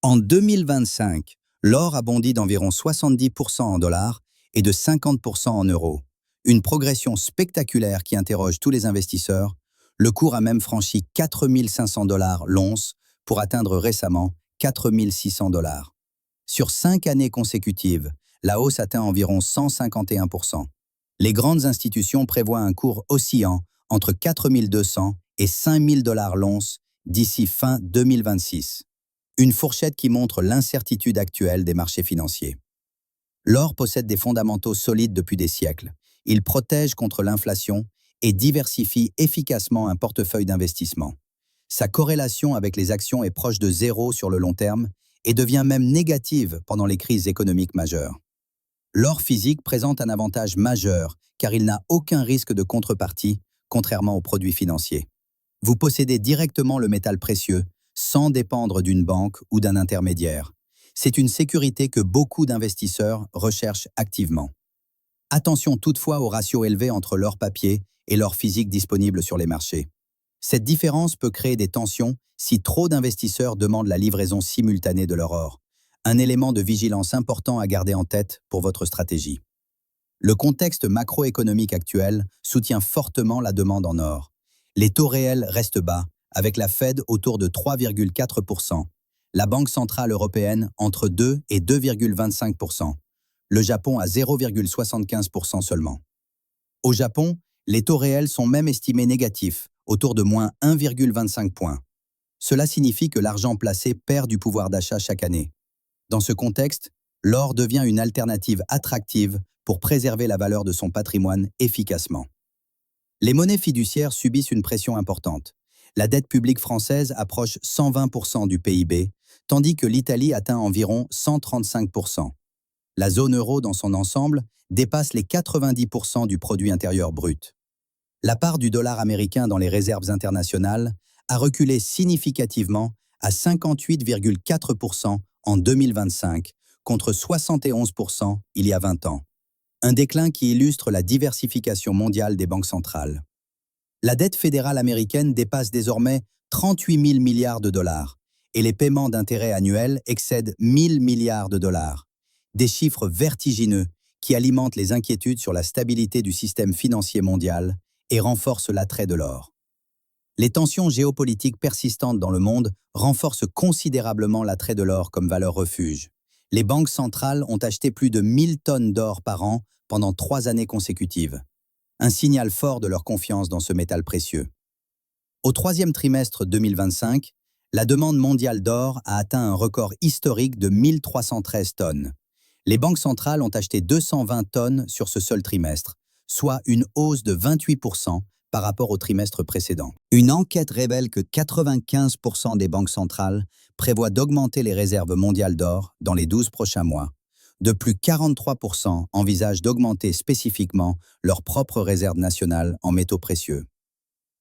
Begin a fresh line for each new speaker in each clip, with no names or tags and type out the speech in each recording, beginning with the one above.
En 2025, l'or a bondi d'environ 70% en dollars et de 50% en euros. Une progression spectaculaire qui interroge tous les investisseurs. Le cours a même franchi 4 500 $ l'once pour atteindre récemment 4 600 $. Sur 5 années consécutives, la hausse atteint environ 151%. Les grandes institutions prévoient un cours oscillant entre 4 200 et 5 000 $ l'once d'ici fin 2026. Une fourchette qui montre l'incertitude actuelle des marchés financiers. L'or possède des fondamentaux solides depuis des siècles. Il protège contre l'inflation et diversifie efficacement un portefeuille d'investissement. Sa corrélation avec les actions est proche de zéro sur le long terme et devient même négative pendant les crises économiques majeures. L'or physique présente un avantage majeur car il n'a aucun risque de contrepartie, contrairement aux produits financiers. Vous possédez directement le métal précieux sans dépendre d'une banque ou d'un intermédiaire. C'est une sécurité que beaucoup d'investisseurs recherchent activement. Attention toutefois au ratio élevé entre l'or papier et l'or physique disponible sur les marchés. Cette différence peut créer des tensions si trop d'investisseurs demandent la livraison simultanée de leur or. Un élément de vigilance important à garder en tête pour votre stratégie. Le contexte macroéconomique actuel soutient fortement la demande en or. Les taux réels restent bas, avec la Fed autour de 3,4%, la Banque centrale européenne entre 2 et 2,25%, le Japon à 0,75% seulement. Au Japon, les taux réels sont même estimés négatifs, autour de moins 1,25 points. Cela signifie que l'argent placé perd du pouvoir d'achat chaque année. Dans ce contexte, l'or devient une alternative attractive pour préserver la valeur de son patrimoine efficacement. Les monnaies fiduciaires subissent une pression importante. La dette publique française approche 120% du PIB, tandis que l'Italie atteint environ 135%. La zone euro dans son ensemble dépasse les 90% du produit intérieur brut. La part du dollar américain dans les réserves internationales a reculé significativement à 58,4% en 2025, contre 71% il y a 20 ans. Un déclin qui illustre la diversification mondiale des banques centrales. La dette fédérale américaine dépasse désormais 38 000 milliards de dollars et les paiements d'intérêts annuels excèdent 1 000 milliards de dollars. Des chiffres vertigineux qui alimentent les inquiétudes sur la stabilité du système financier mondial et renforcent l'attrait de l'or. Les tensions géopolitiques persistantes dans le monde renforcent considérablement l'attrait de l'or comme valeur refuge. Les banques centrales ont acheté plus de 1000 tonnes d'or par an pendant 3 années consécutives. Un signal fort de leur confiance dans ce métal précieux. Au 3e trimestre 2025, la demande mondiale d'or a atteint un record historique de 1313 tonnes. Les banques centrales ont acheté 220 tonnes sur ce seul trimestre, soit une hausse de 28% par rapport au trimestre précédent. Une enquête révèle que 95% des banques centrales prévoient d'augmenter les réserves mondiales d'or dans les 12 prochains mois. De plus, 43% envisagent d'augmenter spécifiquement leurs propres réserves nationales en métaux précieux.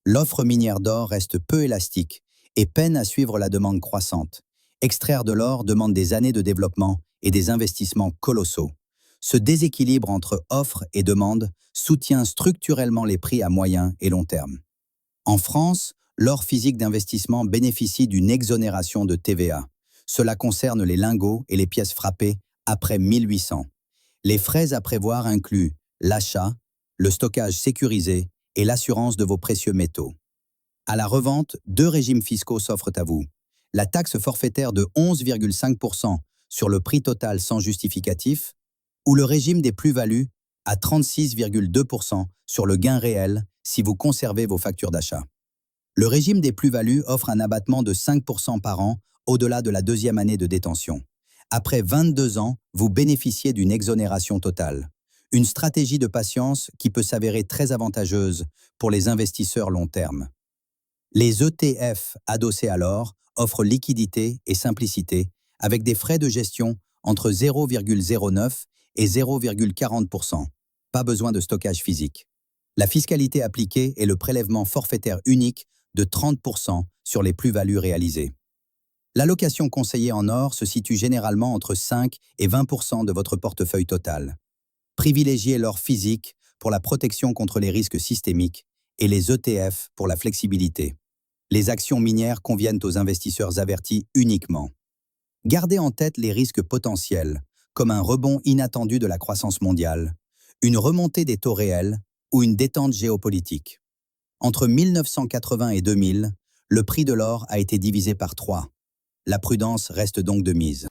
L'offre minière d'or reste peu élastique et peine à suivre la demande croissante. Extraire de l'or demande des années de développement et des investissements colossaux. Ce déséquilibre entre offre et demande soutient structurellement les prix à moyen et long terme. En France, l'or physique d'investissement bénéficie d'une exonération de TVA. Cela concerne les lingots et les pièces frappées après 1800. Les frais à prévoir incluent l'achat, le stockage sécurisé et l'assurance de vos précieux métaux. À la revente, 2 régimes fiscaux s'offrent à vous. La taxe forfaitaire de 11,5% sur le prix total sans justificatif ou le régime des plus-values à 36,2% sur le gain réel si vous conservez vos factures d'achat. Le régime des plus-values offre un abattement de 5% par an au-delà de la 2e année de détention. Après 22 ans, vous bénéficiez d'une exonération totale. Une stratégie de patience qui peut s'avérer très avantageuse pour les investisseurs long terme. Les ETF adossés à l'or offrent liquidité et simplicité avec des frais de gestion entre 0,09 et 0,40%. Pas besoin de stockage physique. La fiscalité appliquée est le prélèvement forfaitaire unique de 30% sur les plus-values réalisées. L'allocation conseillée en or se situe généralement entre 5 et 20% de votre portefeuille total. Privilégiez l'or physique pour la protection contre les risques systémiques et les ETF pour la flexibilité. Les actions minières conviennent aux investisseurs avertis uniquement. Gardez en tête les risques potentiels, comme un rebond inattendu de la croissance mondiale, une remontée des taux réels ou une détente géopolitique. Entre 1980 et 2000, le prix de l'or a été divisé par 3. La prudence reste donc de mise.